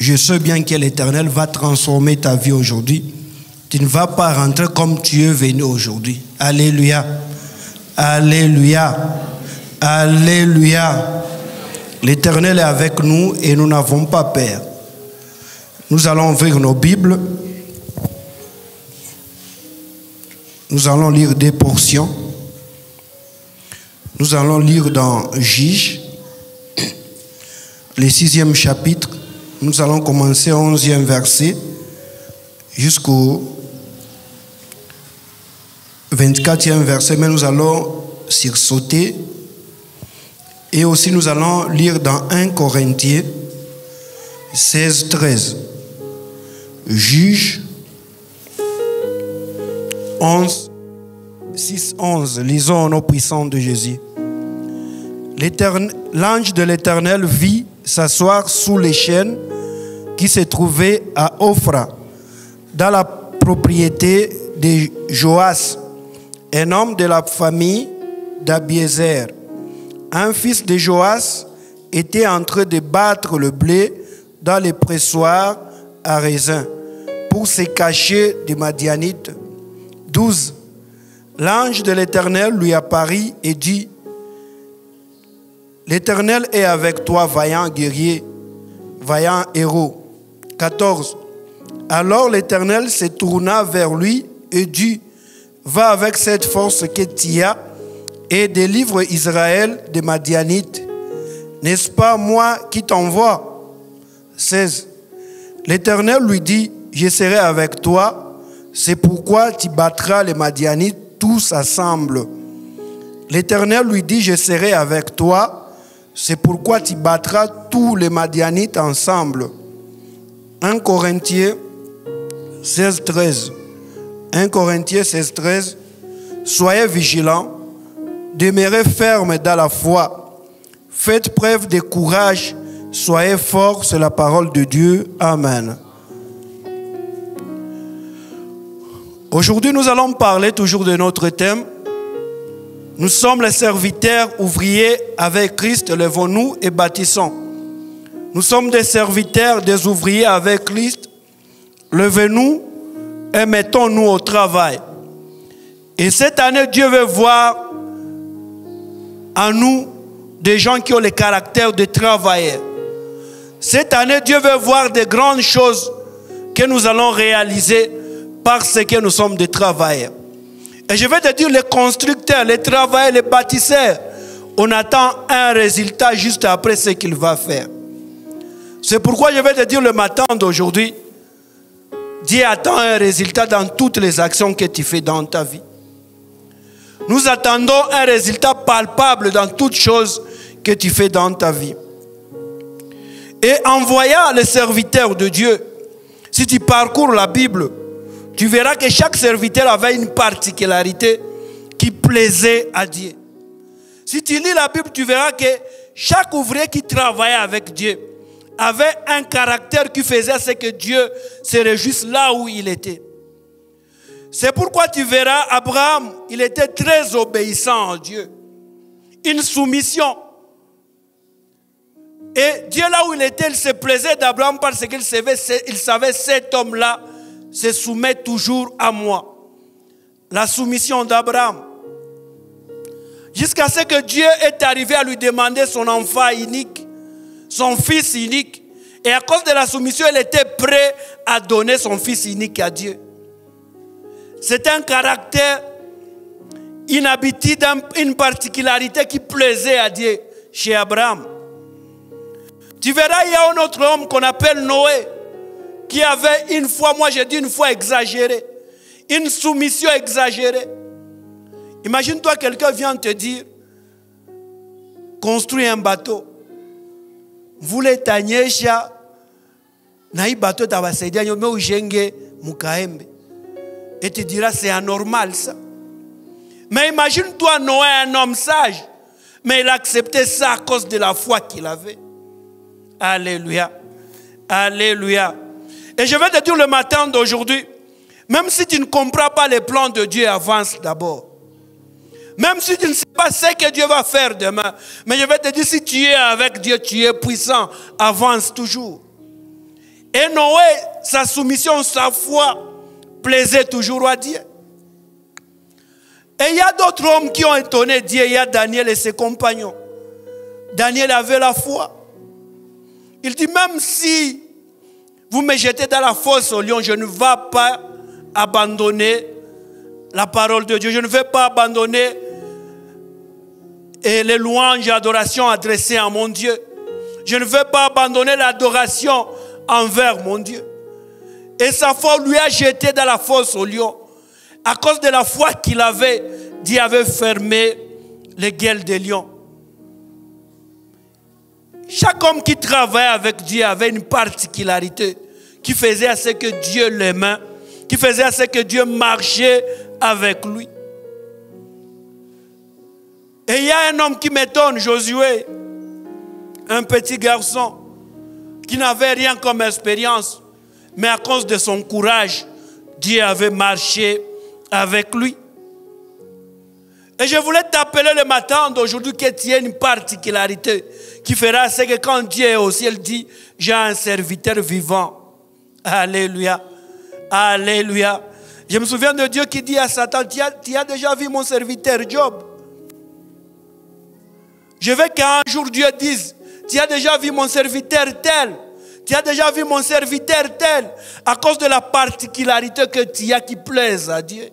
je sais bien que l'Éternel va transformer ta vie aujourd'hui. Tu ne vas pas rentrer comme tu es venu aujourd'hui. Alléluia. Alléluia. Alléluia. L'Éternel est avec nous et nous n'avons pas peur. Nous allons ouvrir nos Bibles. Nous allons lire des portions. Nous allons lire dans Juge, le 6e chapitre. Nous allons commencer au 11e verset jusqu'au 24e verset, mais nous allons sursauter. Et aussi nous allons lire dans 1 Corinthiens 16, 13. Juge 11, 6, 11. Lisons au nom puissant de Jésus. L'ange de l'Éternel vit s'asseoir sous les chênes qui se trouvaient à Ophra, dans la propriété de Joas, un homme de la famille d'Abiézer. Un fils de Joas était en train de battre le blé dans les pressoirs à raisin pour se cacher des Madianites. 12. L'ange de l'Éternel lui apparut et dit: l'Éternel est avec toi, vaillant guerrier, vaillant héros. 14. Alors l'Éternel se tourna vers lui et dit: va avec cette force que tu as et délivre Israël des Madianites. N'est-ce pas moi qui t'envoie? 16. L'Éternel lui dit: je serai avec toi, c'est pourquoi tu battras les Madianites tous ensemble. L'Éternel lui dit: je serai avec toi, c'est pourquoi tu battras tous les Madianites ensemble. 1 Corinthiens 16, 13. 1 Corinthiens 16, 13. Soyez vigilants, demeurez fermes dans la foi, faites preuve de courage, soyez forts, c'est la parole de Dieu. Amen. Aujourd'hui, nous allons parler toujours de notre thème. Nous sommes les serviteurs ouvriers avec Christ, levons-nous et bâtissons. Nous sommes des serviteurs, des ouvriers avec Christ, levons-nous et mettons-nous au travail. Et cette année, Dieu veut voir en nous des gens qui ont le caractère de travailleurs. Cette année, Dieu veut voir des grandes choses que nous allons réaliser parce que nous sommes des travailleurs. Et je vais te dire, les constructeurs, les travailleurs, les bâtisseurs, on attend un résultat juste après ce qu'il va faire. C'est pourquoi je vais te dire le matin d'aujourd'hui, Dieu attend un résultat dans toutes les actions que tu fais dans ta vie. Nous attendons un résultat palpable dans toutes choses que tu fais dans ta vie. Et en voyant les serviteurs de Dieu, si tu parcours la Bible, tu verras que chaque serviteur avait une particularité qui plaisait à Dieu. Si tu lis la Bible, tu verras que chaque ouvrier qui travaillait avec Dieu avait un caractère qui faisait ce que Dieu se réjouisse là où il était. C'est pourquoi tu verras Abraham, il était très obéissant à Dieu. Une soumission. Et Dieu là où il était, il se plaisait d'Abraham parce qu'il savait cet homme-là se soumet toujours à moi. La soumission d'Abraham. Jusqu'à ce que Dieu est arrivé à lui demander son enfant unique, son fils unique. Et à cause de la soumission, il était prêt à donner son fils unique à Dieu. C'est un caractère, une habitude, une particularité qui plaisait à Dieu chez Abraham. Tu verras, il y a un autre homme qu'on appelle Noé, qui avait une foi, moi j'ai dit une foi exagérée, une soumission exagérée. Imagine-toi, quelqu'un vient te dire, construis un bateau. Voulez tanyesha, naï bateau tabasaidia nyome ujenge mukaembe. Et tu diras, c'est anormal ça. Mais imagine-toi Noé, un homme sage, mais il acceptait ça à cause de la foi qu'il avait. Alléluia. Alléluia. Et je vais te dire le matin d'aujourd'hui, même si tu ne comprends pas les plans de Dieu, avance d'abord. Même si tu ne sais pas ce que Dieu va faire demain, mais je vais te dire, si tu es avec Dieu, tu es puissant, avance toujours. Et Noé, sa soumission, sa foi, plaisait toujours à Dieu. Et il y a d'autres hommes qui ont étonné Dieu. Il y a Daniel et ses compagnons. Daniel avait la foi. Il dit, même si vous me jetez dans la fosse au lion, je ne vais pas abandonner la parole de Dieu. Je ne vais pas abandonner les louanges et adorations adressées à mon Dieu. Je ne vais pas abandonner l'adoration envers mon Dieu. Et sa foi lui a jeté dans la fosse au lion. À cause de la foi qu'il avait, Dieu avait fermé les gueules des lions. Chaque homme qui travaillait avec Dieu avait une particularité qui faisait à ce que Dieu l'aimait, qui faisait à ce que Dieu marchait avec lui. Et il y a un homme qui m'étonne, Josué, un petit garçon qui n'avait rien comme expérience, mais à cause de son courage, Dieu avait marché avec lui. Et je voulais t'appeler le matin d'aujourd'hui que tu aies une particularité qui fera ce que quand Dieu est au ciel dit, j'ai un serviteur vivant. Alléluia. Alléluia. Je me souviens de Dieu qui dit à Satan, tu as déjà vu mon serviteur Job? Je veux qu'un jour Dieu dise, tu as déjà vu mon serviteur tel? Tu as déjà vu mon serviteur tel? À cause de la particularité que tu as qui plaise à Dieu.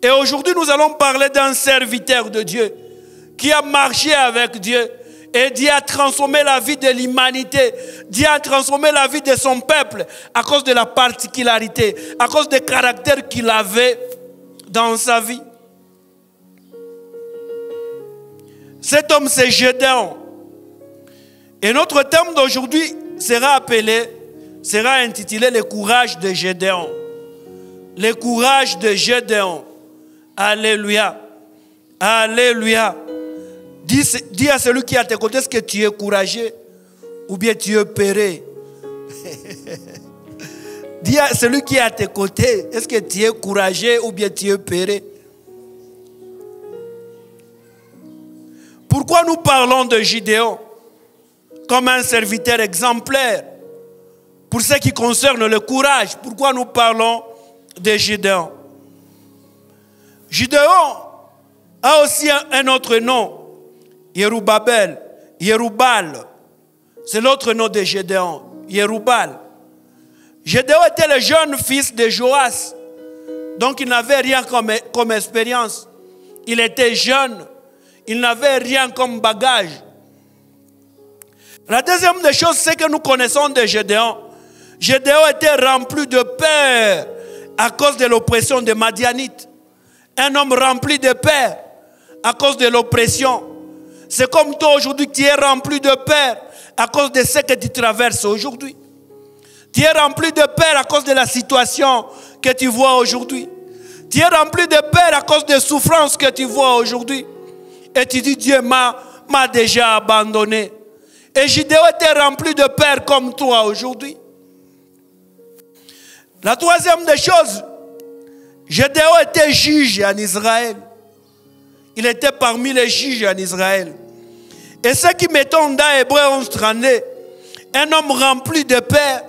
Et aujourd'hui, nous allons parler d'un serviteur de Dieu qui a marché avec Dieu. Et Dieu a transformé la vie de l'humanité. Dieu a transformé la vie de son peuple à cause de la particularité, à cause du caractère qu'il avait dans sa vie. Cet homme, c'est Gédéon. Et notre thème d'aujourd'hui sera intitulé « Le courage de Gédéon ». Le courage de Gédéon. Alléluia. Alléluia. Dis à celui qui est à tes côtés, est-ce que tu es courageux ou bien tu es peureux? Dis à celui qui est à tes côtés, est-ce que tu es courageux ou bien tu es peureux? Pourquoi nous parlons de Gédéon comme un serviteur exemplaire pour ce qui concerne le courage? Pourquoi nous parlons de Gédéon? Gédéon a aussi un autre nom, Yerubabel, Yerubal. C'est l'autre nom de Gédéon, Yerubal. Gédéon était le jeune fils de Joas, donc il n'avait rien comme expérience. Il était jeune, il n'avait rien comme bagage. La deuxième des choses, c'est que nous connaissons de Gédéon. Gédéon était rempli de peur à cause de l'oppression des Madianites. Un homme rempli de peur à cause de l'oppression. C'est comme toi aujourd'hui, tu es rempli de peur à cause de ce que tu traverses aujourd'hui. Tu es rempli de peur à cause de la situation que tu vois aujourd'hui. Tu es rempli de peur à cause des souffrances que tu vois aujourd'hui. Et tu dis, Dieu m'a déjà abandonné. Et Gédéon était rempli de peur comme toi aujourd'hui. La troisième des choses, Gédéon était juge en Israël. Il était parmi les juges en Israël. Et ce qui m'étonne dans Hébreux 11:32, un homme rempli de peur,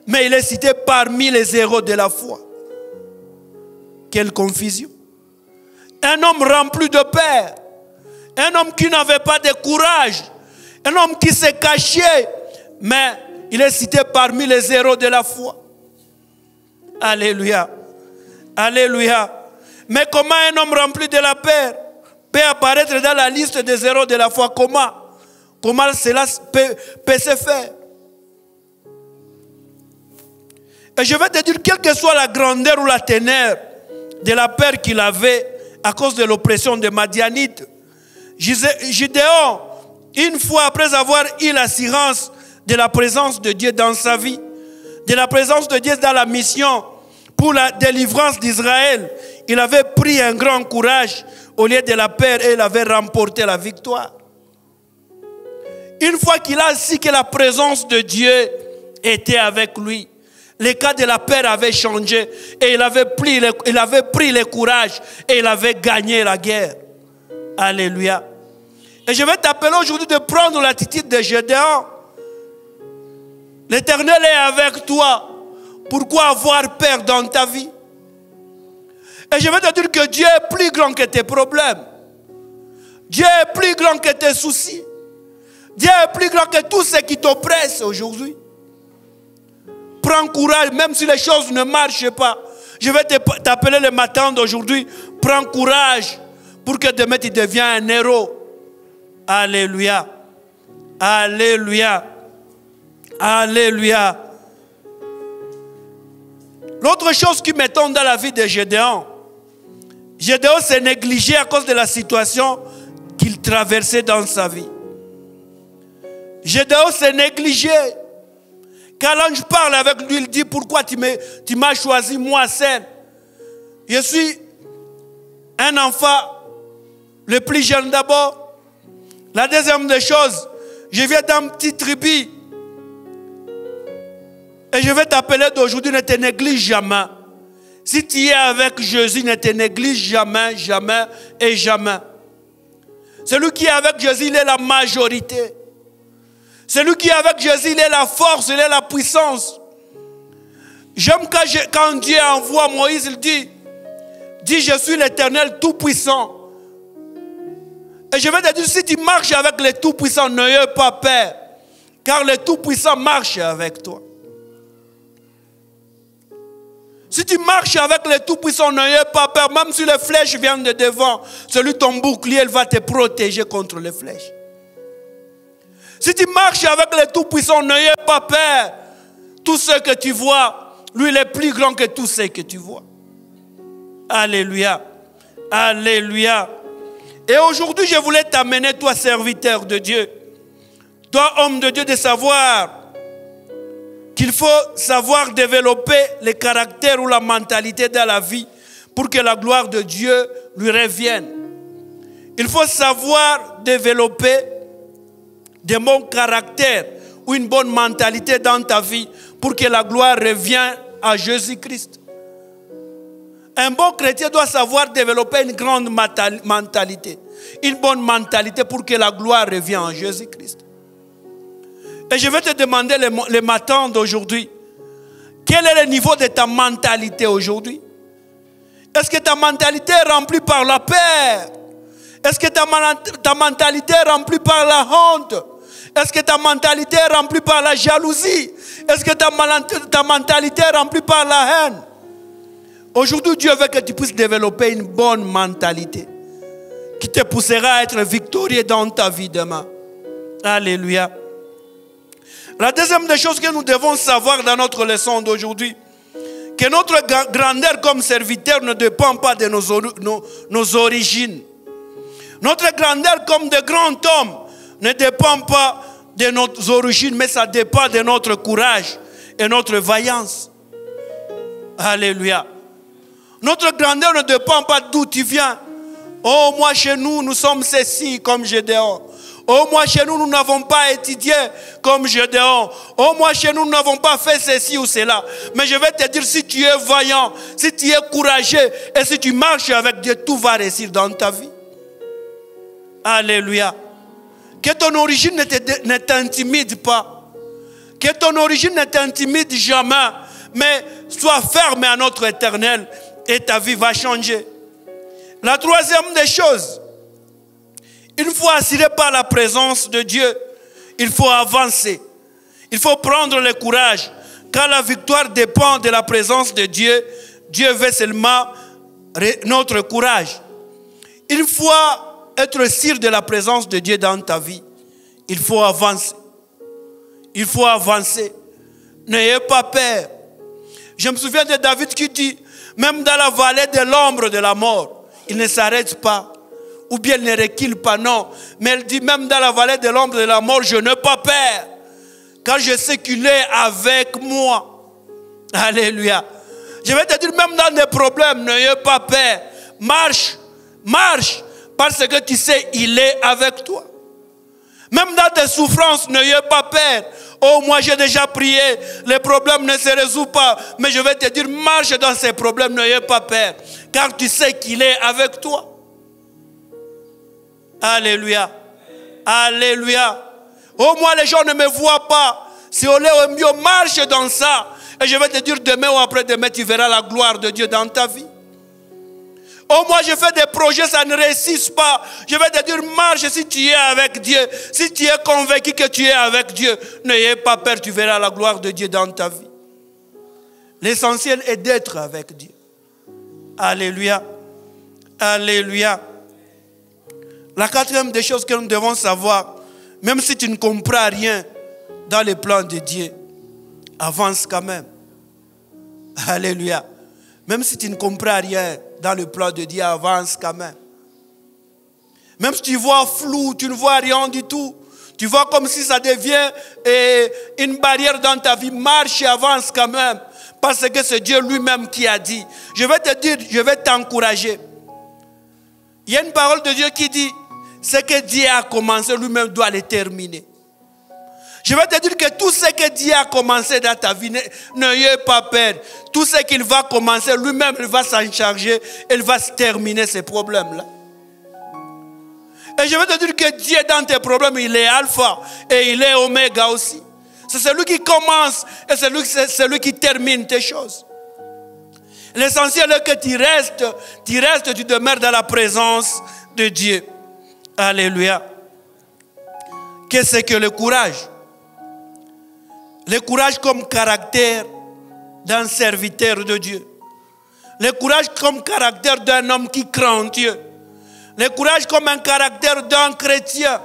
mais il est cité parmi les héros de la foi. Quelle confusion. Un homme rempli de peur, un homme qui n'avait pas de courage, un homme qui s'est caché, mais il est cité parmi les héros de la foi. Alléluia. Alléluia. Mais comment un homme rempli de la peur peut apparaître dans la liste des héros de la foi? Comment cela peut se faire? Et je vais te dire, quelle que soit la grandeur ou la teneur de la peur qu'il avait à cause de l'oppression des Madianites, Gédéon, une fois après avoir eu l'assurance de la présence de Dieu dans sa vie, de la présence de Dieu dans la mission pour la délivrance d'Israël, il avait pris un grand courage au lieu de la peur et il avait remporté la victoire. Une fois qu'il a su que la présence de Dieu était avec lui, les cas de la peur avaient changé et il avait pris le courage et il avait gagné la guerre. Alléluia. Et je vais t'appeler aujourd'hui de prendre l'attitude de Gédéon. L'Éternel est avec toi. Pourquoi avoir peur dans ta vie? Et je vais te dire que Dieu est plus grand que tes problèmes. Dieu est plus grand que tes soucis. Dieu est plus grand que tout ce qui t'oppresse aujourd'hui. Prends courage, même si les choses ne marchent pas. Je vais t'appeler le matin d'aujourd'hui. Prends courage pour que demain tu deviens un héros. Alléluia. Alléluia. Alléluia. L'autre chose qui m'étonne dans la vie de Gédéon, Gédéon s'est négligé à cause de la situation qu'il traversait dans sa vie. Gédéon s'est négligé. Quand l'ange parle avec lui, il dit, pourquoi tu m'as choisi moi seul? Je suis un enfant, le plus jeune d'abord. La deuxième des choses, je viens d'un petit tribu. Et je vais t'appeler d'aujourd'hui, ne te néglige jamais. Si tu es avec Jésus, ne te néglige jamais, jamais et jamais. Celui qui est avec Jésus, il est la majorité. Celui qui est avec Jésus, il est la force, il est la puissance. J'aime quand Dieu envoie Moïse, il dit, je suis l'Éternel tout-puissant. Et je vais te dire, si tu marches avec le tout-puissant, n'ayez pas peur. Car le tout-puissant marche avec toi. Si tu marches avec le Tout-Puissant, n'ayez pas peur. Même si les flèches viennent de devant, celui ton bouclier, il va te protéger contre les flèches. Si tu marches avec le Tout-Puissant, n'ayez pas peur. Tout ce que tu vois, lui, il est plus grand que tout ce que tu vois. Alléluia. Alléluia. Et aujourd'hui, je voulais t'amener, toi, serviteur de Dieu, toi, homme de Dieu, de savoir qu'il faut savoir développer le caractère ou la mentalité dans la vie pour que la gloire de Dieu lui revienne. Il faut savoir développer de bons caractères ou une bonne mentalité dans ta vie pour que la gloire revienne à Jésus-Christ. Un bon chrétien doit savoir développer une grande mentalité, une bonne mentalité pour que la gloire revienne à Jésus-Christ. Et je vais te demander le matin d'aujourd'hui, quel est le niveau de ta mentalité aujourd'hui? Est-ce que ta mentalité est remplie par la peur? Est-ce que ta mentalité est remplie par la honte? Est-ce que ta mentalité est remplie par la jalousie? Est-ce que ta mentalité est remplie par la haine? Aujourd'hui, Dieu veut que tu puisses développer une bonne mentalité qui te poussera à être victorieux dans ta vie demain. Alléluia. La deuxième des choses que nous devons savoir dans notre leçon d'aujourd'hui, que notre grandeur comme serviteur ne dépend pas de nos origines. Notre grandeur comme de grands hommes ne dépend pas de nos origines, mais ça dépend de notre courage et notre vaillance. Alléluia. Notre grandeur ne dépend pas d'où tu viens. Oh, moi chez nous, nous sommes ceci comme Gédéon. Oh, moi chez nous, nous n'avons pas étudié comme Gédéon. Oh, moi chez nous, nous n'avons pas fait ceci ou cela. Mais je vais te dire, si tu es vaillant, si tu es courageux et si tu marches avec Dieu, tout va réussir dans ta vie. Alléluia. Que ton origine ne t'intimide pas. Que ton origine ne t'intimide jamais. Mais sois ferme à notre Éternel et ta vie va changer. La troisième des choses, une fois assuré par la présence de Dieu, il faut avancer. Il faut prendre le courage. Car la victoire dépend de la présence de Dieu. Dieu veut seulement notre courage. Une fois être sûr de la présence de Dieu dans ta vie, il faut avancer. Il faut avancer. N'ayez pas peur. Je me souviens de David qui dit, même dans la vallée de l'ombre de la mort, il ne s'arrête pas. Ou bien il ne recule pas, non. Mais il dit, même dans la vallée de l'ombre de la mort, je n'ai pas peur. Car je sais qu'il est avec moi. Alléluia. Je vais te dire, même dans des problèmes, n'ayez pas peur. Marche, marche. Parce que tu sais, il est avec toi. Même dans tes souffrances, n'ayez pas peur. Oh, moi j'ai déjà prié, les problèmes ne se résolvent pas. Mais je vais te dire, marche dans ces problèmes, n'ayez pas peur. Car tu sais qu'il est avec toi. Alléluia. Alléluia. Oh, moi les gens ne me voient pas. Si on est au mieux, marche dans ça. Et je vais te dire demain ou après-demain, tu verras la gloire de Dieu dans ta vie. Oh, moi, je fais des projets, ça ne réussit pas. Je vais te dire, marche si tu es avec Dieu. Si tu es convaincu que tu es avec Dieu, n'ayez pas peur, tu verras la gloire de Dieu dans ta vie. L'essentiel est d'être avec Dieu. Alléluia. Alléluia. La quatrième des choses que nous devons savoir, même si tu ne comprends rien dans les plans de Dieu, avance quand même. Alléluia. Même si tu ne comprends rien dans le plan de Dieu, avance quand même. Même si tu vois flou, tu ne vois rien du tout, tu vois comme si ça devient une barrière dans ta vie, marche et avance quand même. Parce que c'est Dieu lui-même qui a dit. Je vais te dire, je vais t'encourager. Il y a une parole de Dieu qui dit, ce que Dieu a commencé, lui-même doit le terminer. Je vais te dire que tout ce que Dieu a commencé dans ta vie, n'ayez pas peur. Tout ce qu'il va commencer, lui-même, il va s'en charger. Il va se terminer ces problèmes-là. Et je vais te dire que Dieu, dans tes problèmes, il est alpha et il est oméga aussi. C'est celui qui commence et c'est celui qui termine tes choses. L'essentiel est que tu restes, tu demeures dans la présence de Dieu. Alléluia. Qu'est-ce que le courage? Le courage comme caractère d'un serviteur de Dieu. Le courage comme caractère d'un homme qui craint Dieu. Le courage comme un caractère d'un chrétien.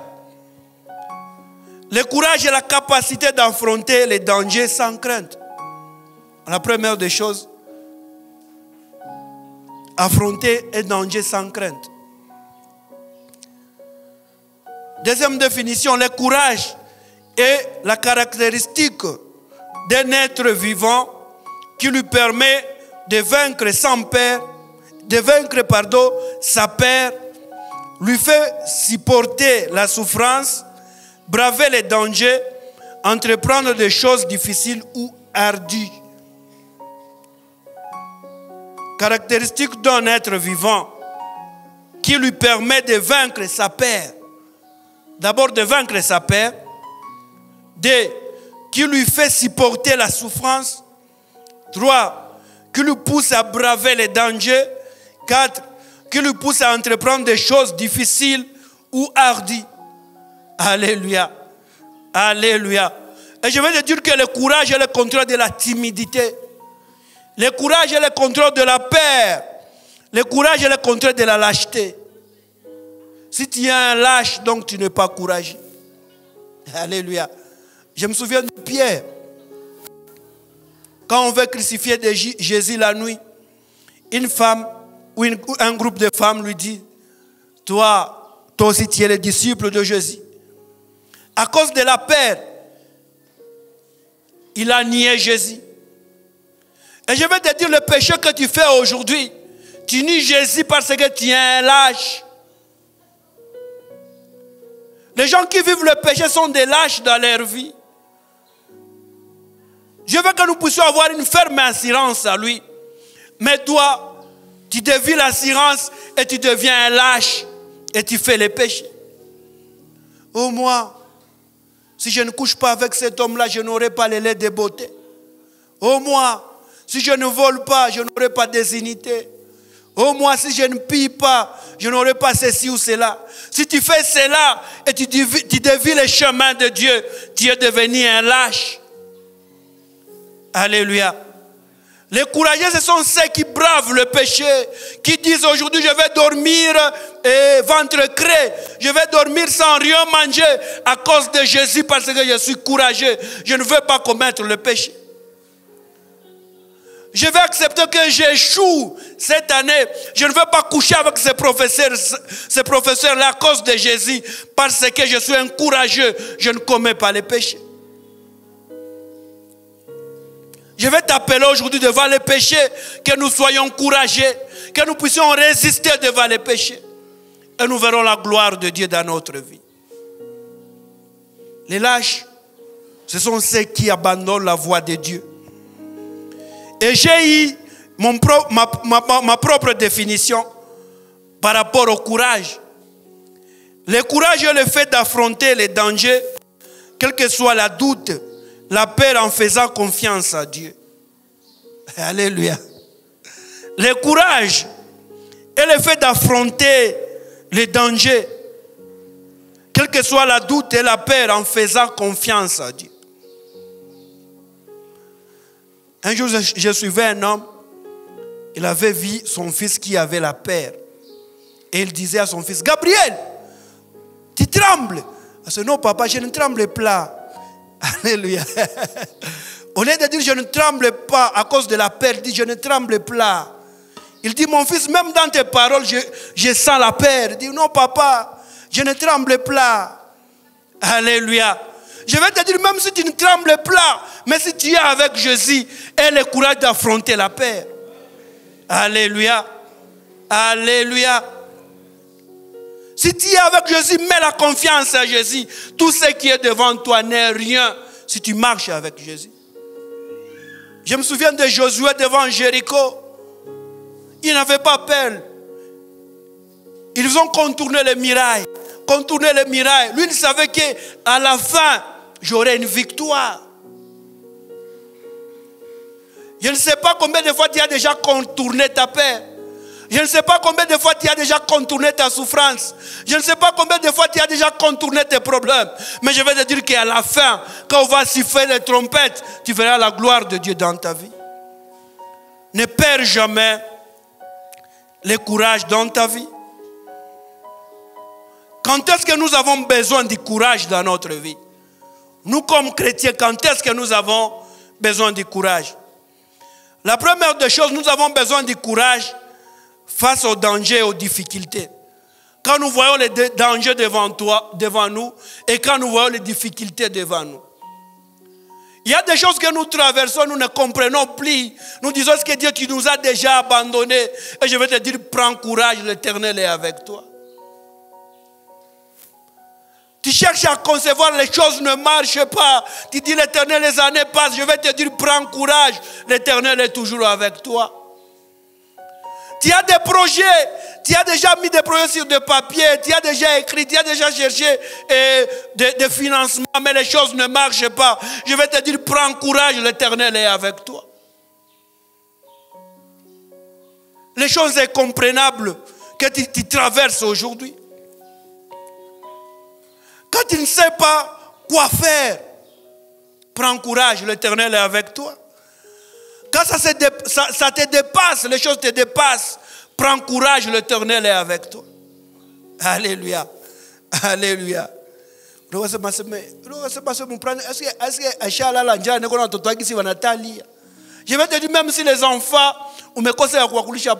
Le courage est la capacité d'affronter les dangers sans crainte. La première des choses, affronter un danger sans crainte. Deuxième définition, le courage est la caractéristique d'un être vivant qui lui permet de vaincre sa peur, lui fait supporter la souffrance, braver les dangers, entreprendre des choses difficiles ou ardues. Caractéristique d'un être vivant qui lui permet de vaincre sa peur. D'abord de vaincre sa peur. Deux, qui lui fait supporter la souffrance. 3, qui lui pousse à braver les dangers. 4, qui lui pousse à entreprendre des choses difficiles ou hardies. Alléluia. Alléluia. Et je vais te dire que le courage est le contraire de la timidité. Le courage est le contraire de la peur. Le courage est le contraire de la lâcheté. Si tu es un lâche, donc tu n'es pas courageux. Alléluia. Je me souviens de Pierre. Quand on veut crucifier Jésus la nuit, une femme ou un groupe de femmes lui dit, toi aussi tu es le disciple de Jésus. À cause de la peur, il a nié Jésus. Et je vais te dire le péché que tu fais aujourd'hui. Tu nies Jésus parce que tu es un lâche. Les gens qui vivent le péché sont des lâches dans leur vie. Je veux que nous puissions avoir une ferme assurance à lui. Mais toi, tu deviens l'assurance et tu deviens un lâche et tu fais les péchés. Oh moi, si je ne couche pas avec cet homme-là, je n'aurai pas les lettres de beauté. Oh moi, si je ne vole pas, je n'aurai pas des dignités. Oh moi, si je ne pille pas, je n'aurai pas ceci ou cela. Si tu fais cela et tu dévies les chemins de Dieu, tu es devenu un lâche. Alléluia. Les courageux, ce sont ceux qui bravent le péché, qui disent aujourd'hui je vais dormir ventre creux, je vais dormir sans rien manger à cause de Jésus parce que je suis courageux. Je ne veux pas commettre le péché. Je vais accepter que j'échoue cette année. Je ne veux pas coucher avec ces professeurs-là à cause de Jésus parce que je suis un courageux. Je ne commets pas les péchés. Je vais t'appeler aujourd'hui devant les péchés, que nous soyons courageux, que nous puissions résister devant les péchés. Et nous verrons la gloire de Dieu dans notre vie. Les lâches, ce sont ceux qui abandonnent la voie de Dieu. Et j'ai eu ma propre définition par rapport au courage. Le courage est le fait d'affronter les dangers, quel que soit la doute, la peur en faisant confiance à Dieu. Alléluia. Le courage est le fait d'affronter les dangers, quel que soit la doute et la peur, en faisant confiance à Dieu. Un jour, je suivais un homme, il avait vu son fils qui avait la peur. Et il disait à son fils, Gabriel, tu trembles. Il dit, non papa, je ne tremble pas. Alléluia. Au lieu de dire, je ne tremble pas à cause de la peur, il dit, je ne tremble pas. Il dit, mon fils, même dans tes paroles, je sens la peur. Il dit, non papa, je ne tremble pas. Alléluia. Je vais te dire, même si tu ne trembles pas, mais si tu es avec Jésus, aie le courage d'affronter la peur. Alléluia. Alléluia. Si tu es avec Jésus, mets la confiance à Jésus. Tout ce qui est devant toi n'est rien si tu marches avec Jésus. Je me souviens de Josué devant Jéricho. Il n'avait pas peur. Ils ont contourné les murailles. Contourné les murailles. Lui, il savait qu'à la fin, j'aurai une victoire. Je ne sais pas combien de fois tu as déjà contourné ta peur. Je ne sais pas combien de fois tu as déjà contourné ta souffrance. Je ne sais pas combien de fois tu as déjà contourné tes problèmes. Mais je vais te dire qu'à la fin, quand on va siffler les trompettes, tu verras la gloire de Dieu dans ta vie. Ne perds jamais le courage dans ta vie. Quand est-ce que nous avons besoin du courage dans notre vie? Nous, comme chrétiens, quand est-ce que nous avons besoin du courage? La première des choses, nous avons besoin du courage face aux dangers et aux difficultés. Quand nous voyons les dangers devant nous, et quand nous voyons les difficultés devant nous. Il y a des choses que nous traversons, nous ne comprenons plus. Nous disons que Dieu, tu nous as déjà abandonnés. Et je vais te dire, prends courage, l'Éternel est avec toi. Tu cherches à concevoir, les choses ne marchent pas. Tu dis, l'Éternel, les années passent. Je vais te dire, prends courage, l'Éternel est toujours avec toi. Tu as des projets, tu as déjà mis des projets sur des papiers, tu as déjà écrit, tu as déjà cherché des financements, mais les choses ne marchent pas. Je vais te dire, prends courage, l'Éternel est avec toi. Les choses incompréhensibles que tu traverses aujourd'hui. Quand tu ne sais pas quoi faire, prends courage, l'Éternel est avec toi. Quand ça te dépasse, les choses te dépassent, prends courage, l'Éternel est avec toi. Alléluia. Alléluia. Je vais te dire, même si les enfants,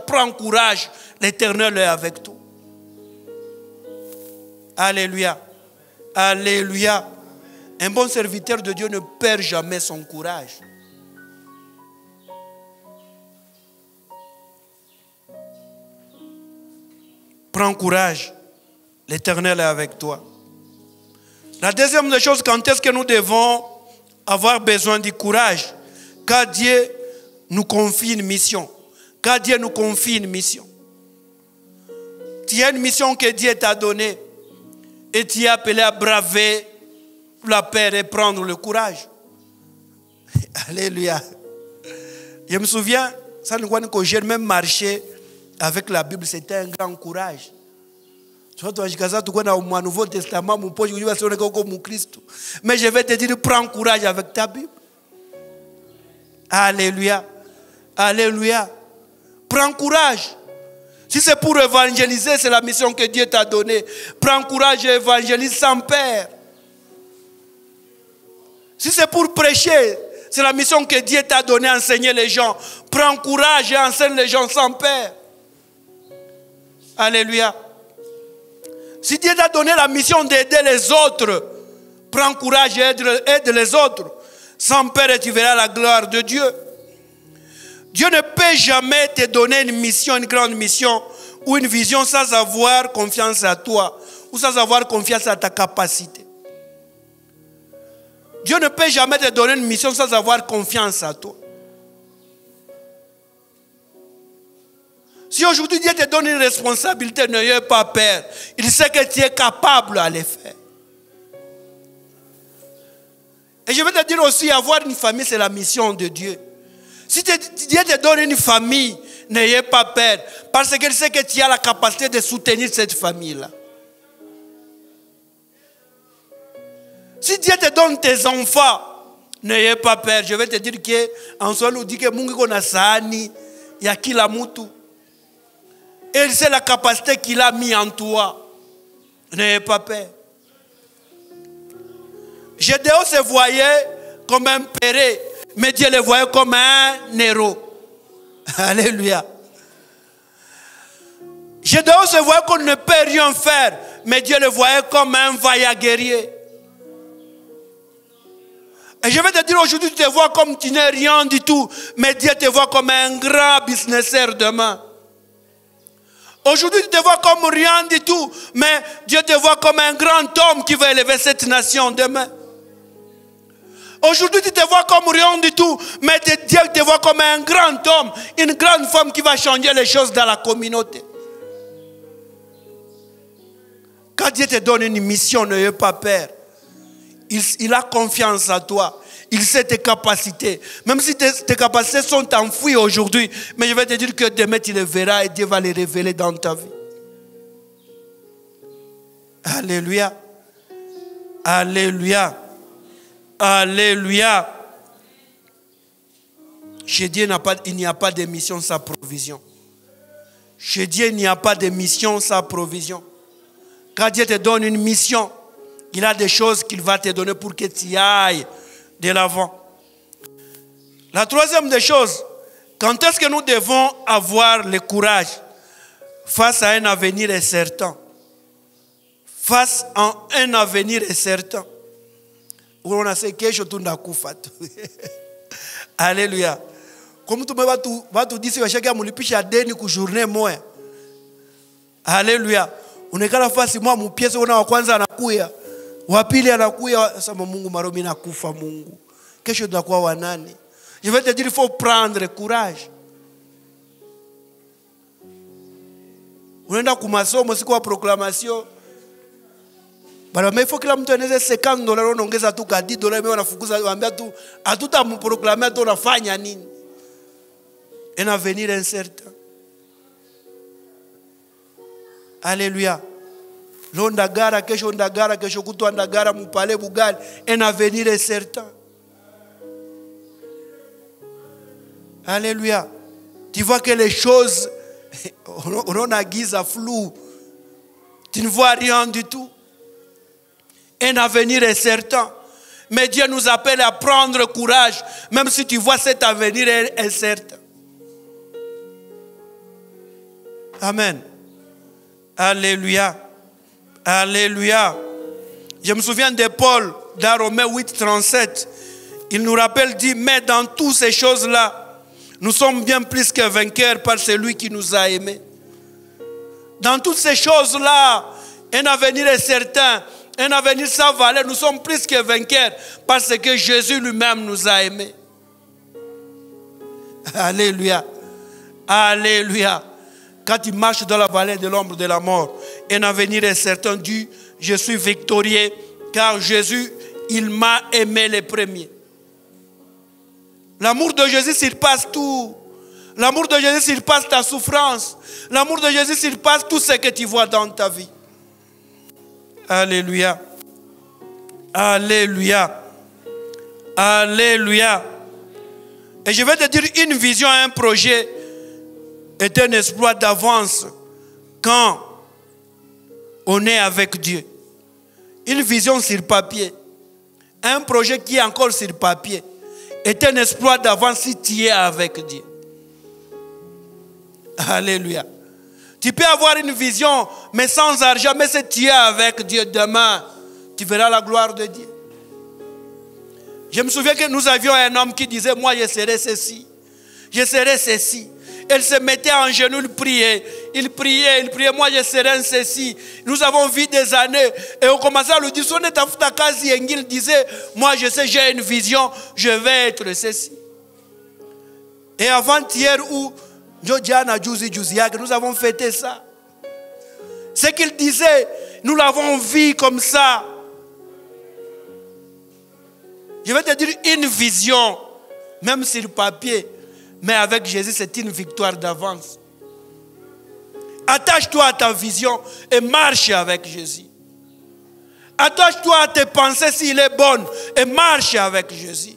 prends courage, l'Éternel est avec toi. Alléluia. Alléluia. Un bon serviteur de Dieu ne perd jamais son courage. Prends courage. L'Éternel est avec toi. La deuxième des choses, quand est-ce que nous devons avoir besoin du courage? Quand Dieu nous confie une mission. Quand Dieu nous confie une mission. Tu as une mission que Dieu t'a donnée. Et tu es appelé à braver la peur et prendre le courage. Alléluia. Je me souviens, quand j'ai même marché avec la Bible, c'était un grand courage. Nouveau Testament, mais je vais te dire, prends courage avec ta Bible. Alléluia. Alléluia. Prends courage. Si c'est pour évangéliser, c'est la mission que Dieu t'a donnée. Prends courage et évangélise sans peur. Si c'est pour prêcher, c'est la mission que Dieu t'a donnée, enseigner les gens. Prends courage et enseigne les gens sans peur. Alléluia. Si Dieu t'a donné la mission d'aider les autres, prends courage et aide les autres. Sans peur et tu verras la gloire de Dieu. Dieu ne peut jamais te donner une mission, une grande mission ou une vision sans avoir confiance à toi ou sans avoir confiance à ta capacité. Dieu ne peut jamais te donner une mission sans avoir confiance à toi. Si aujourd'hui Dieu te donne une responsabilité, n'ayez pas peur. Il sait que tu es capable à le faire. Et je vais te dire aussi, avoir une famille, c'est la mission de Dieu. Si Dieu te donne une famille, n'ayez pas peur. Parce qu'il sait que tu as la capacité de soutenir cette famille-là. Si Dieu te donne tes enfants, n'ayez pas peur. Je vais te dire qu'en soi, nous dit que Mungu kona sahani ya kila mutu. Et c'est la capacité qu'il a mis en toi. N'ayez pas peur. Gédéon se voyait comme un péré, mais Dieu le voyait comme un héros. Alléluia. Gédéon se voyait qu'on ne peut rien faire, mais Dieu le voyait comme un vaillant guerrier. Et je vais te dire aujourd'hui, tu te vois comme tu n'es rien du tout, mais Dieu te voit comme un grand businesseur demain. Aujourd'hui, tu te vois comme rien du tout, mais Dieu te voit comme un grand homme qui va élever cette nation demain. Aujourd'hui, tu te vois comme rien du tout, mais Dieu te voit comme un grand homme, une grande femme qui va changer les choses dans la communauté. Quand Dieu te donne une mission, n'ayez pas peur. Il a confiance en toi. Il sait tes capacités. Même si tes capacités sont enfouies aujourd'hui, mais je vais te dire que demain tu les verras et Dieu va les révéler dans ta vie. Alléluia. Alléluia. Alléluia. Chez Dieu, il n'y a pas de mission sans provision. Chez Dieu, il n'y a pas de mission sans provision. Quand Dieu te donne une mission, il a des choses qu'il va te donner pour que tu ailles de l'avant. La troisième des choses, quand est-ce que nous devons avoir le courage face à un avenir incertain? Face à un avenir incertain. On a ce que je tourne à Koufat. Alléluia. Comme tu vas te dire, si chacun me lipiche à deni ku journée moi. Alléluia. On est la face moi mon pièce on a kwanza anakuya. Wa pili anakuya sasa Mungu maromi nakufa Mungu. Kesho tutakuwa wanani? Je vais te dire, il faut prendre courage. Unaenda kumasomo siku wa proclamation. Bana mais il faut que la mtu aneze $50 unaongeza tu ka $10 mimi wanafukuza waambia tu hatutamproclamer tu unafanya nini? Un avenir incertain. Alléluia. L'ondagara kesho kutwa ndagara mupale bugali, un avenir incertain. Alléluia. Tu vois que les choses on a guise flou. Tu ne vois rien du tout. Un avenir est certain. Mais Dieu nous appelle à prendre courage, même si tu vois cet avenir est incertain. Amen. Alléluia. Alléluia. Je me souviens de Paul dans Romains 8:37. Il nous rappelle, dit, mais dans toutes ces choses-là, nous sommes bien plus que vainqueurs par celui qui nous a aimés. Dans toutes ces choses-là, un avenir est certain, un avenir sans valeur, nous sommes plus que vainqueurs parce que Jésus lui-même nous a aimés. Alléluia. Alléluia. Quand tu marches dans la vallée de l'ombre de la mort, un avenir est certain, dit, je suis victorieux car Jésus, il m'a aimé les premiers. L'amour de Jésus surpasse tout. L'amour de Jésus surpasse ta souffrance. L'amour de Jésus surpasse tout ce que tu vois dans ta vie. Alléluia. Alléluia. Alléluia. Et je vais te dire, une vision, un projet est un exploit d'avance quand on est avec Dieu. Une vision sur papier, un projet qui est encore sur papier, est un exploit d'avance si tu es avec Dieu. Alléluia. Tu peux avoir une vision, mais sans argent, mais si tu es avec Dieu demain, tu verras la gloire de Dieu. Je me souviens que nous avions un homme qui disait, moi je serai ceci, je serai ceci. Elle se mettait en genoux, il priait, moi je serai un ceci. Nous avons vu des années et on commençait à lui dire, il disait, moi je sais, j'ai une vision, je vais être ceci. Et avant-hier où nous avons fêté ça. Ce qu'il disait, nous l'avons vu comme ça. Je vais te dire une vision, même sur papier, mais avec Jésus, c'est une victoire d'avance. Attache-toi à ta vision et marche avec Jésus. Attache-toi à tes pensées s'il est bonne et marche avec Jésus.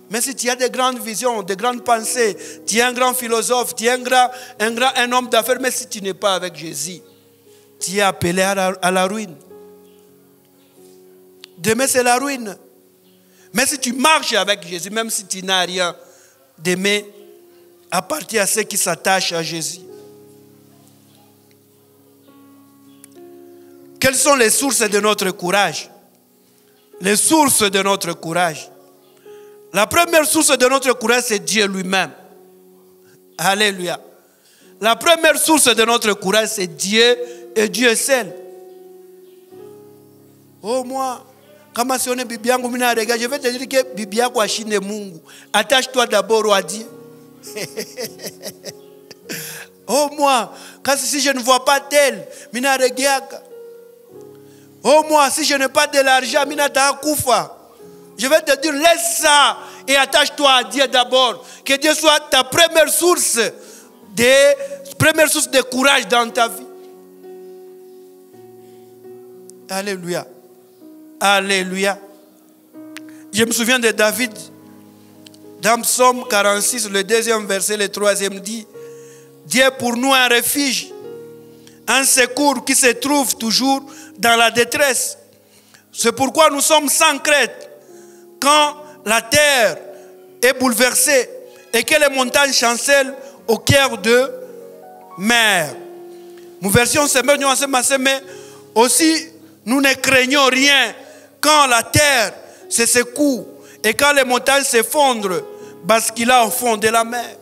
Mais si tu as des grandes visions, des grandes pensées, tu es un grand philosophe, tu es un homme d'affaires, mais si tu n'es pas avec Jésus, tu es appelé à la ruine. Demain, c'est la ruine. Mais si tu marches avec Jésus, même si tu n'as rien, demain appartient à ceux qui s'attachent à Jésus. Quelles sont les sources de notre courage? Les sources de notre courage. La première source de notre courage, c'est Dieu lui-même. Alléluia. La première source de notre courage, c'est Dieu et Dieu seul. Oh moi, kama sione bibi yangu mimi na rega, je vais te dire que bibi yako ashinde Mungu. Attache-toi d'abord à Dieu. Oh moi, si je ne vois pas tel, mimi na regeaka. Oh moi, si je n'ai pas de l'argent, mimi na takufa. Je vais te dire, laisse ça et attache-toi à Dieu d'abord. Que Dieu soit ta première source de courage dans ta vie. Alléluia. Alléluia. Je me souviens de David, dans Psaume 46, le 2e verset, le 3e dit, Dieu est pour nous un refuge, un secours qui se trouve toujours dans la détresse. C'est pourquoi nous sommes sans crainte quand la terre est bouleversée et que les montagnes chancellent au cœur de mer. Nous version mais aussi nous ne craignons rien quand la terre se secoue et quand les montagnes s'effondrent basculant au fond de la mer.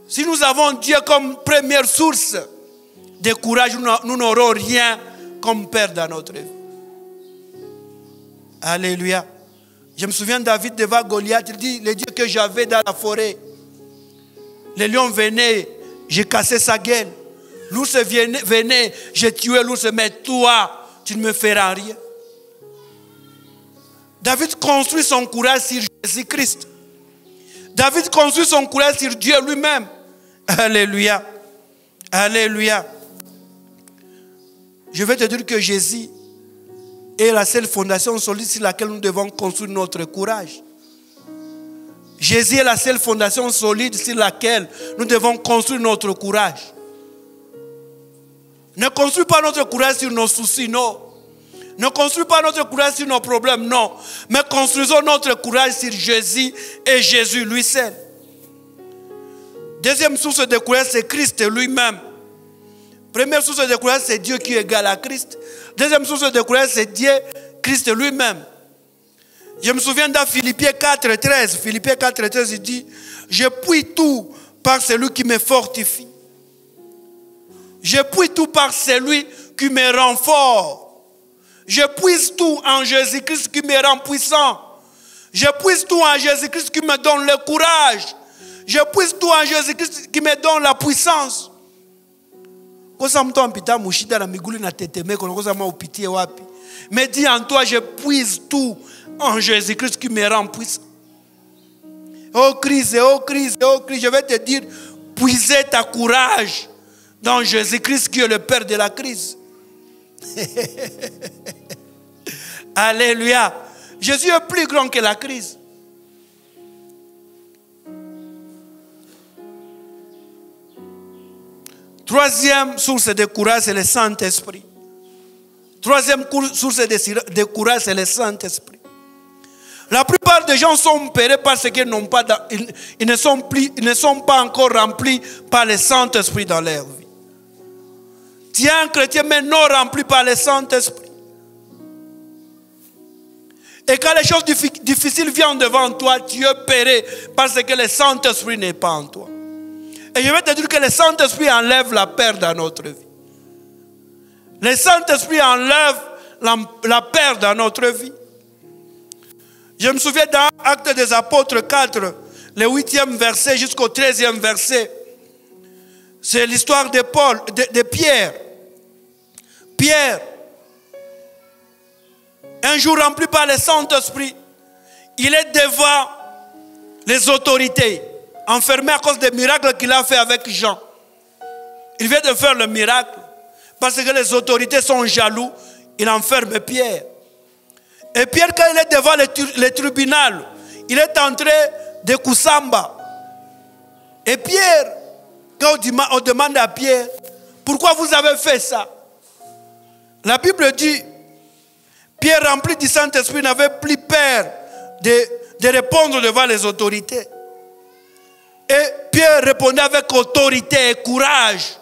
Si nous avons Dieu comme première source de courage, nous n'aurons rien comme père dans notre vie. Alléluia. Je me souviens de David devant Goliath, il dit, le Dieu que j'avais dans la forêt, les lions venaient, j'ai cassé sa gueule. L'ours venait, j'ai tué l'ours, mais toi, tu ne me feras rien. David construit son courage sur Jésus-Christ. David construit son courage sur Dieu lui-même. Alléluia. Alléluia. Je vais te dire que Jésus est la seule fondation solide sur laquelle nous devons construire notre courage. Jésus est la seule fondation solide sur laquelle nous devons construire notre courage. Ne construis pas notre courage sur nos soucis, non. Ne construis pas notre courage sur nos problèmes, non. Mais construisons notre courage sur Jésus et Jésus lui seul. Deuxième source de courage, c'est Christ lui-même. Première source de courage, c'est Dieu qui est égal à Christ. Deuxième source de courage, c'est Dieu, Christ lui-même. Je me souviens dans Philippiens 4,13. Philippiens 4,13, il dit, je puis tout par celui qui me fortifie. Je puis tout par celui qui me rend fort. Je puise tout en Jésus-Christ qui me rend puissant. Je puise tout en Jésus-Christ qui me donne le courage. Je puise tout en Jésus-Christ qui me donne la puissance. Mais dis en toi, je puise tout en Jésus-Christ qui me rend puissant. Oh Christ, oh Christ, oh Christ, je vais te dire, puisez ta courage dans Jésus-Christ qui est le Père de la crise. Alléluia. Jésus est plus grand que la crise. Troisième source de courage, c'est le Saint-Esprit. Troisième source de courage, c'est le Saint-Esprit. La plupart des gens sont perdus parce qu'ils ne sont pas encore remplis par le Saint-Esprit dans leur vie. Tu es un chrétien mais non rempli par le Saint-Esprit. Et quand les choses difficiles viennent devant toi, tu es péri parce que le Saint-Esprit n'est pas en toi. Et je vais te dire que le Saint-Esprit enlève la peur dans notre vie. Le Saint-Esprit enlève la peur dans notre vie. Je me souviens dans Actes des Apôtres 4, le 8e verset jusqu'au 13e verset. C'est l'histoire de Pierre. Pierre un jour rempli par le Saint-Esprit, il est devant les autorités, enfermé à cause des miracles qu'il a fait avec Jean. Il vient de faire le miracle, parce que les autorités sont jaloux, il enferme Pierre. Et Pierre, quand il est devant le tribunal, il est entré de Kusamba. Et Pierre, quand on demande à Pierre, pourquoi vous avez fait ça? La Bible dit, Pierre rempli du Saint-Esprit n'avait plus peur de répondre devant les autorités. Et Pierre répondait avec autorité et courage.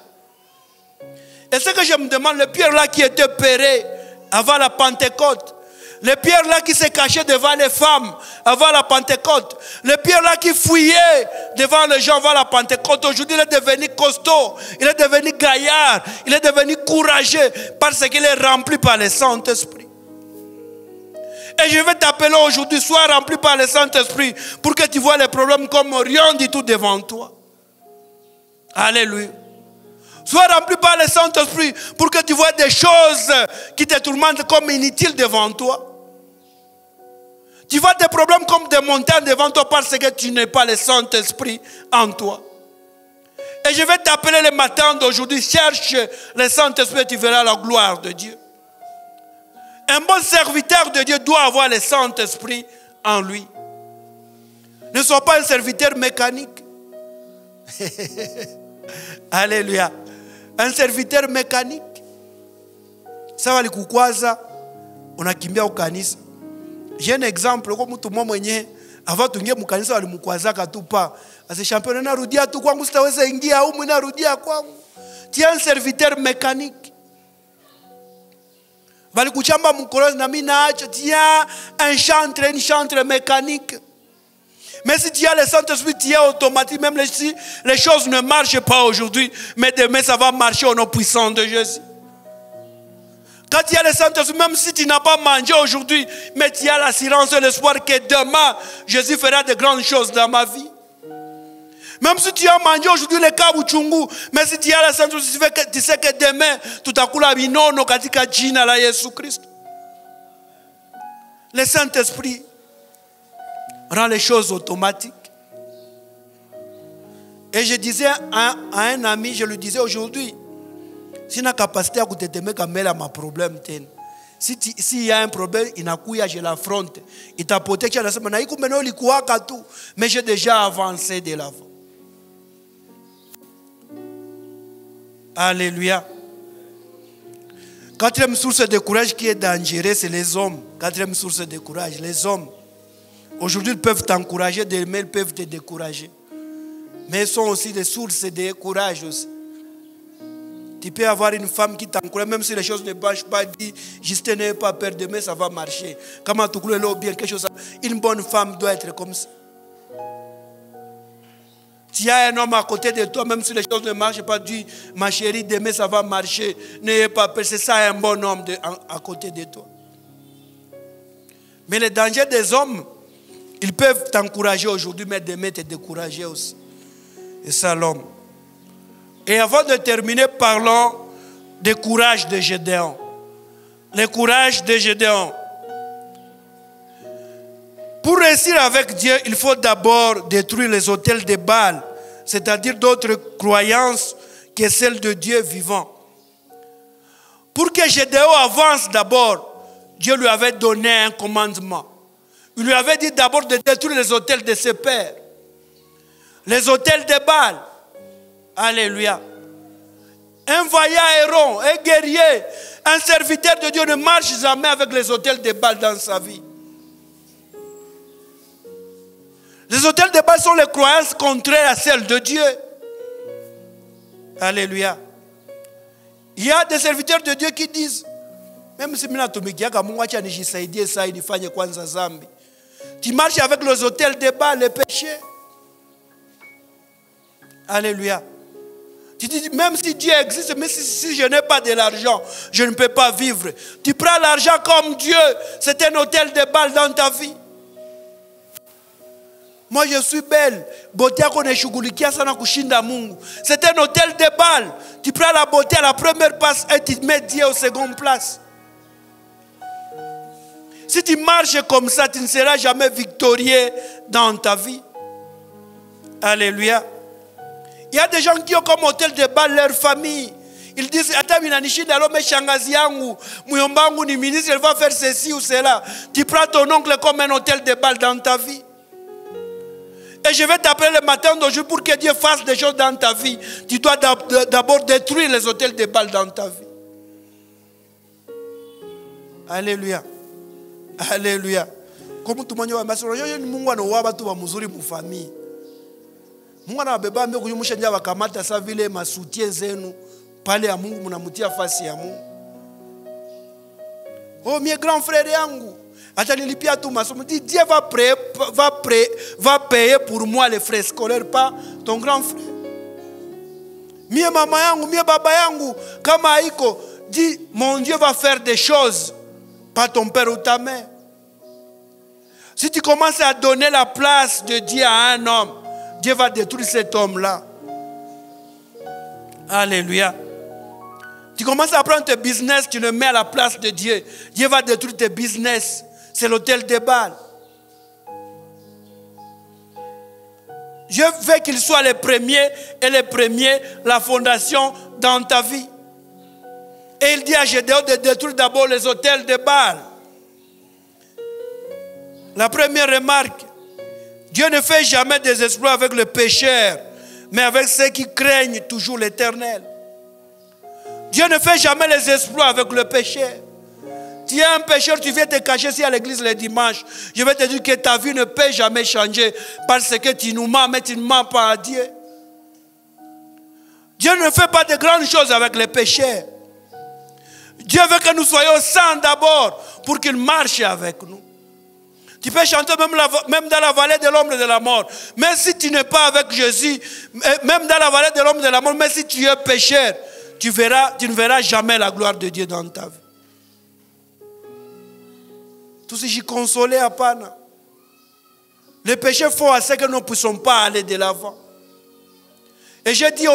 Et ce que je me demande, le Pierre là qui était peuré avant la Pentecôte, le Pierre là qui se cachait devant les femmes avant la Pentecôte, le Pierre là qui fouillait devant les gens avant la Pentecôte, aujourd'hui il est devenu costaud, il est devenu gaillard, il est devenu courageux parce qu'il est rempli par le Saint-Esprit. Et je vais t'appeler aujourd'hui, sois rempli par le Saint-Esprit pour que tu vois les problèmes comme rien du tout devant toi. Alléluia. Sois rempli par le Saint-Esprit pour que tu vois des choses qui te tourmentent comme inutiles devant toi. Tu vois des problèmes comme des montagnes devant toi parce que tu n'es pas le Saint-Esprit en toi. Et je vais t'appeler le matin d'aujourd'hui, cherche le Saint-Esprit et tu verras la gloire de Dieu. Un bon serviteur de Dieu doit avoir le Saint-Esprit en lui. Ne sois pas un serviteur mécanique. Alléluia. Un serviteur mécanique. Ça va le kukwaza, on a kimbia au kanisa. J'ai un exemple, comme tout le monde mwenye, avant de venir au kanisa, on a mukwaza katupa. As champion na rudia tu kwangu sitaweza ingia humu na rudia kwangu. Tu es un serviteur mécanique. Bali kuchamba mukorozi na mimi naacha, tu es une chantre mécanique. Mais si tu as le Saint-Esprit, tu es automatique, même si les choses ne marchent pas aujourd'hui, mais demain ça va marcher au nom puissant de Jésus. Quand tu as le Saint-Esprit, même si tu n'as pas mangé aujourd'hui, mais tu as l'assurance et l'espoir que demain, Jésus fera de grandes choses dans ma vie. Même si tu as mangé aujourd'hui le kabuchungu, mais si tu as le Saint-Esprit, tu sais que demain, tutakula binono katika jina la Yesu Christ. Le Saint-Esprit rend les choses automatiques. Et je disais à un ami, je lui disais aujourd'hui, si tu as la capacité à t'aimer comme elle a un problème, s'il y a un problème, je l'affronte. Il t'a protégé, mais j'ai déjà avancé de l'avant. Alléluia. Quatrième source de courage qui est dangereuse, c'est les hommes. Quatrième source de courage, les hommes. Aujourd'hui, ils peuvent t'encourager, demain, ils peuvent te décourager. Mais ils sont aussi des sources de courage aussi. Tu peux avoir une femme qui t'encourage, même si les choses ne marchent pas, dit, juste n'aie pas peur, demain ça va marcher. Comment tu crois bien quelque chose. Une bonne femme doit être comme ça. Tu as un homme à côté de toi, même si les choses ne marchent pas, dis, ma chérie, demain ça va marcher. N'ayez pas peur, c'est ça un bon homme à côté de toi. Mais le danger des hommes, ils peuvent t'encourager aujourd'hui, mais demain te décourager aussi. Et ça l'homme. Et avant de terminer, parlons du courage de Gédéon. Le courage de Gédéon. Pour réussir avec Dieu, il faut d'abord détruire les autels de Baal, c'est-à-dire d'autres croyances que celles de Dieu vivant. Pour que Gédéon avance d'abord, Dieu lui avait donné un commandement. Il lui avait dit d'abord de détruire les autels de ses pères. Les autels de Baal. Alléluia. Un vaillant héros, un guerrier, un serviteur de Dieu ne marche jamais avec les autels de Baal dans sa vie. Les autels de Baal sont les croyances contraires à celles de Dieu. Alléluia. Il y a des serviteurs de Dieu qui disent, même si tu marches avec les autels de Baal, les péchés. Alléluia. Tu dis, même si Dieu existe, mais si je n'ai pas de l'argent, je ne peux pas vivre. Tu prends l'argent comme Dieu. C'est un hôtel de Baal dans ta vie. Moi, je suis belle. C'est un hôtel de Baal. Tu prends la beauté à la première place et tu mets Dieu au second place. Si tu marches comme ça, tu ne seras jamais victorieux dans ta vie. Alléluia. Il y a des gens qui ont comme hôtel de bal leur famille. Ils disent, attends, ni ministre, elle va faire ceci ou cela. Tu prends ton oncle comme un hôtel de bal dans ta vie. Et je vais t'appeler le matin d'aujourd'hui pour que Dieu fasse des choses dans ta vie. Tu dois d'abord détruire les hôtels de bal dans ta vie. Alléluia. Alléluia. Comme tout le monde famille. Mwana beba mbe kuyumushenja wakamata sa vile masutie zenu pale ya Mungu mnamutia fasi ya Mungu. Oh mes grands frères yangu, atanilipia tu masomo. Dieu va payer pour moi les frais scolaires, pas ton grand frère. Mie mama yangu, mie baba yangu, kama haiko, dis mon Dieu va faire des choses, pas ton père ou ta mère. Si tu commences à donner la place de Dieu à un homme, Dieu va détruire cet homme-là. Alléluia. Tu commences à prendre tes business, tu le mets à la place de Dieu. Dieu va détruire tes business. C'est l'hôtel des Baals. Je veux qu'il soit le premier et le premier, la fondation dans ta vie. Et il dit à Gédéon de détruire d'abord les hôtels de Baal. La première remarque, Dieu ne fait jamais des exploits avec le pécheur, mais avec ceux qui craignent toujours l'Éternel. Dieu ne fait jamais les exploits avec le pécheur. Tu es un pécheur, tu viens te cacher ici à l'église le dimanche. Je vais te dire que ta vie ne peut jamais changer parce que tu nous mens, mais tu ne mens pas à Dieu. Dieu ne fait pas de grandes choses avec les pécheurs. Dieu veut que nous soyons saints d'abord pour qu'il marche avec nous. Tu peux chanter même dans la vallée de l'ombre de la mort. Mais si tu n'es pas avec Jésus, même dans la vallée de l'ombre de la mort, mais si tu es pécheur, tu ne verras jamais la gloire de Dieu dans ta vie. Tout ce qui est consolé à Pana. Les péchés font à ce que nous ne puissions pas aller de l'avant. Et j'ai dit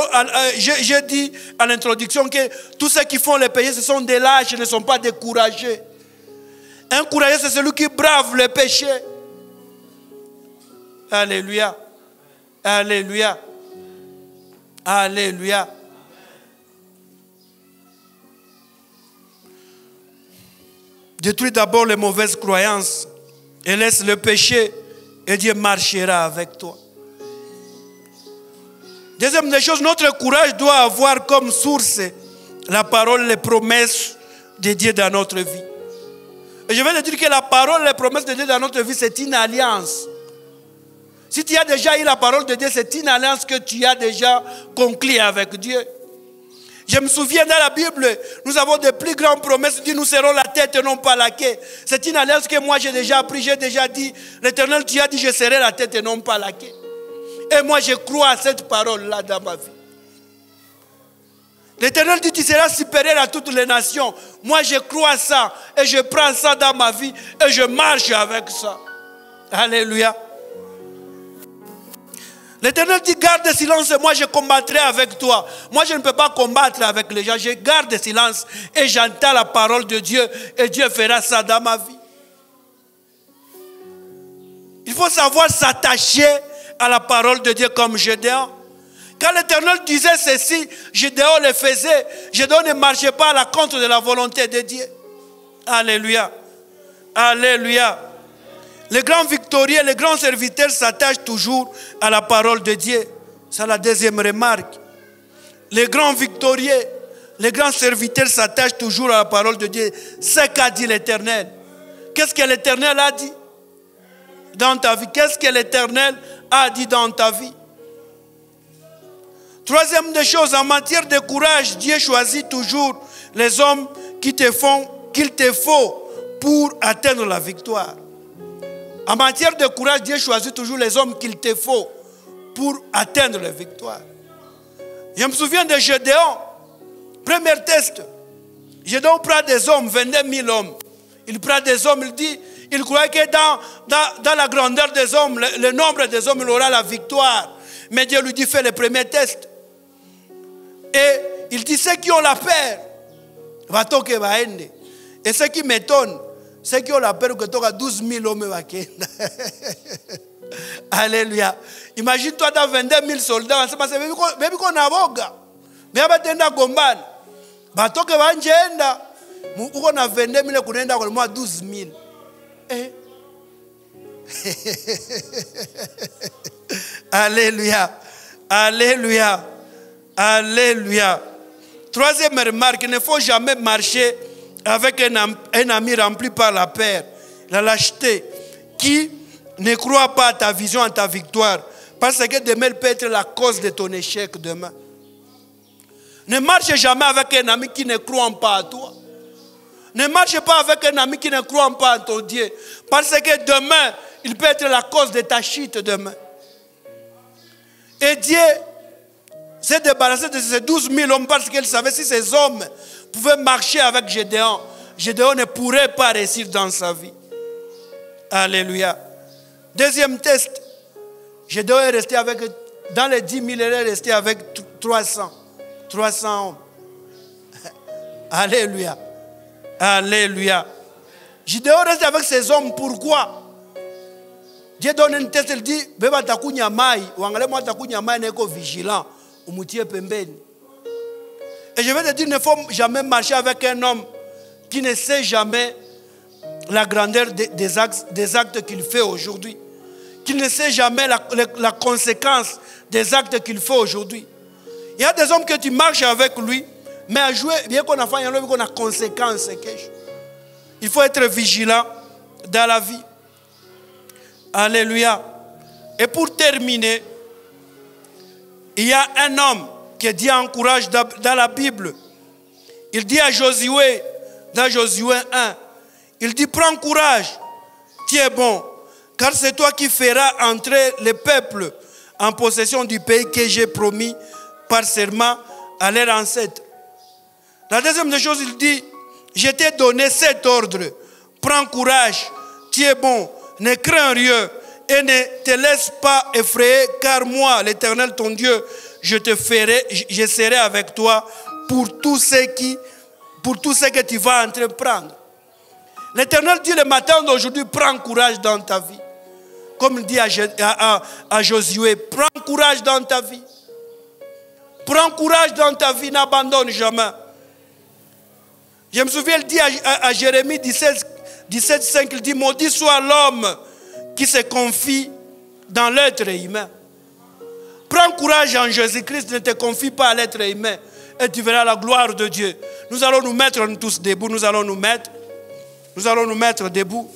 à l'introduction que tous ceux qui font les péchés, ce sont des lâches, ne sont pas des courageux. Un courageux, c'est celui qui brave le péché. Alléluia. Alléluia. Alléluia. Détruis d'abord les mauvaises croyances et laisse le péché et Dieu marchera avec toi. Deuxième des choses, notre courage doit avoir comme source la parole, les promesses de Dieu dans notre vie. Et je vais te dire que la parole, les promesses de Dieu dans notre vie, c'est une alliance. Si tu as déjà eu la parole de Dieu, c'est une alliance que tu as déjà conclue avec Dieu. Je me souviens dans la Bible, nous avons de plus grandes promesses. Dit, nous serons la tête et non pas la queue. C'est une alliance que moi j'ai déjà appris, j'ai déjà dit. L'Éternel, tu as dit, je serai la tête et non pas la queue. Et moi, je crois à cette parole-là dans ma vie. L'Éternel dit, tu seras supérieur à toutes les nations. Moi, je crois à ça. Et je prends ça dans ma vie. Et je marche avec ça. Alléluia. L'Éternel dit, garde silence et moi je combattrai avec toi. Moi je ne peux pas combattre avec les gens. Je garde silence et j'entends la parole de Dieu. Et Dieu fera ça dans ma vie. Il faut savoir s'attacher à la parole de Dieu comme Gédéon. Quand l'Éternel disait ceci, Gédéon le faisait. Gédéon ne marchait pas à la contre de la volonté de Dieu. Alléluia. Alléluia. Les grands victorieux, les grands serviteurs s'attachent toujours à la parole de Dieu. C'est la deuxième remarque. Les grands victorieux, les grands serviteurs s'attachent toujours à la parole de Dieu. C'est qu'a dit l'Éternel. Qu'est-ce que l'Éternel a dit dans ta vie? Qu'est-ce que l'Éternel a dit dans ta vie? Troisième des choses, en matière de courage, Dieu choisit toujours les hommes qu'il te faut pour atteindre la victoire. En matière de courage, Dieu choisit toujours les hommes qu'il te faut pour atteindre la victoire. Je me souviens de Gédéon. Premier test. Gédéon prend des hommes, 22 000 hommes. Il prend des hommes, il dit, il croyait que dans la grandeur des hommes, le nombre des hommes, il aura la victoire. Mais Dieu lui dit, fais le premier test. Et il dit, ceux qui ont la peur, et ce qui m'étonne, C'est qui ont l'appel que tu as 12 000 hommes. Alléluia. Imagine-toi dans 22 000 soldats. C'est même qu'on a voga. Mais on a gomban. Bato que va njenda. On a 22 000 qu'on a moi 12 000. Alléluia. Alléluia. Alléluia. Troisième remarque, il ne faut jamais marcher avec un ami rempli par la peur, la lâcheté, qui ne croit pas à ta vision, à ta victoire, parce que demain elle peut être la cause de ton échec demain. Ne marche jamais avec un ami qui ne croit pas à toi. Ne marche pas avec un ami qui ne croit pas à ton Dieu, parce que demain, il peut être la cause de ta chute demain. Et Dieu s'est débarrassé de ces 12 000 hommes parce qu'il savait si ces hommes pouvaient marcher avec Gédéon, Gédéon ne pourrait pas réussir dans sa vie. Alléluia. Deuxième test, Gédéon est resté avec, dans les 10 000, il est resté avec 300 hommes. Alléluia. Alléluia. Gédéon reste avec ces hommes, pourquoi? Dieu donne un test, il dit, beba takunya mai, wangale moi takunya mai n'est vigilant, ou moutie pembeni. Et je vais te dire, il ne faut jamais marcher avec un homme qui ne sait jamais la grandeur des actes qu'il fait aujourd'hui. Qui ne sait jamais la conséquence des actes qu'il fait aujourd'hui. Il y a des hommes que tu marches avec lui, mais à jouer, bien qu'on a fait un homme qu'on a conséquence. Il faut être vigilant dans la vie. Alléluia. Et pour terminer, il y a un homme que Dieu encourage dans la Bible. Il dit à Josué, dans Josué 1, il dit, prends courage, tu es bon, car c'est toi qui feras entrer les peuples en possession du pays que j'ai promis par serment à leurs ancêtres. La deuxième des choses, il dit, je t'ai donné cet ordre, prends courage, tu es bon, ne crains rien et ne te laisse pas effrayer, car moi, l'Éternel ton Dieu, je serai avec toi pour tout ce que tu vas entreprendre. L'Éternel dit le matin d'aujourd'hui, prends courage dans ta vie. Comme il dit à Josué, prends courage dans ta vie. Prends courage dans ta vie, n'abandonne jamais. Je me souviens, il dit à Jérémie 17:5, il dit, maudit soit l'homme qui se confie dans l'être humain. Prends courage en Jésus-Christ, ne te confie pas à l'être humain et tu verras la gloire de Dieu. Nous allons nous mettre tous debout, nous allons nous mettre debout.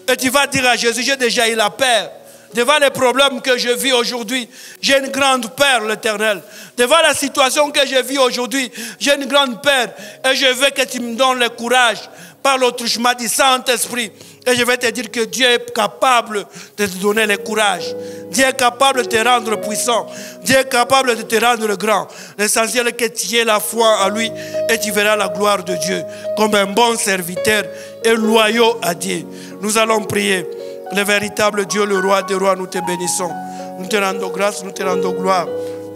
Et tu vas dire à Jésus, j'ai déjà eu la paix. Devant les problèmes que je vis aujourd'hui, j'ai une grande paix, l'Éternel. Devant la situation que je vis aujourd'hui, j'ai une grande paix. Et je veux que tu me donnes le courage par l'autre chemin du Saint-Esprit. Et je vais te dire que Dieu est capable de te donner le courage. Dieu est capable de te rendre puissant. Dieu est capable de te rendre grand. L'essentiel est que tu aies la foi en lui et tu verras la gloire de Dieu comme un bon serviteur et loyal à Dieu. Nous allons prier. Le véritable Dieu, le roi des rois, nous te bénissons. Nous te rendons grâce, nous te rendons gloire.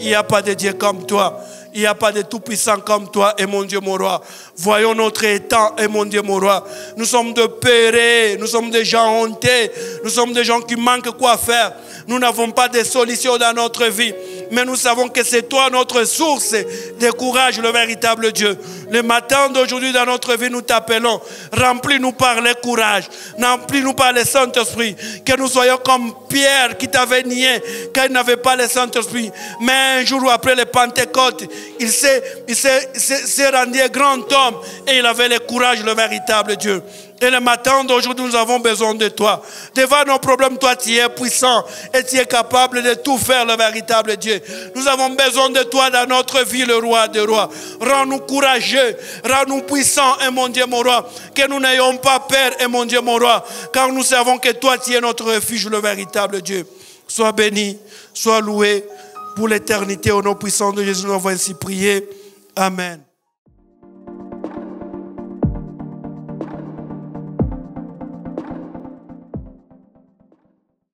Il n'y a pas de Dieu comme toi. Il n'y a pas de tout-puissant comme toi, et mon Dieu, mon roi. Voyons notre état, et mon Dieu, mon roi. Nous sommes de peureux, nous sommes des gens hontés, nous sommes des gens qui manquent quoi faire. Nous n'avons pas de solution dans notre vie, mais nous savons que c'est toi notre source de courage, le véritable Dieu. Le matin d'aujourd'hui dans notre vie, nous t'appelons. Remplis-nous par le courage, remplis-nous par le Saint-Esprit. Que nous soyons comme Pierre qui t'avait nié, car il n'avait pas le Saint-Esprit. Mais un jour après le Pentecôte, il s'est rendu un grand homme et il avait le courage, le véritable Dieu. Et le matin d'aujourd'hui, nous avons besoin de toi. Devant nos problèmes, toi, tu es puissant et tu es capable de tout faire, le véritable Dieu. Nous avons besoin de toi dans notre vie, le roi des rois. Rends-nous courageux, rends-nous puissants, et mon Dieu, mon roi. Que nous n'ayons pas peur, et mon Dieu, mon roi. Car nous savons que toi, tu es notre refuge, le véritable Dieu. Sois béni, sois loué pour l'éternité. Au nom puissant de Jésus, nous avons ainsi prié. Amen.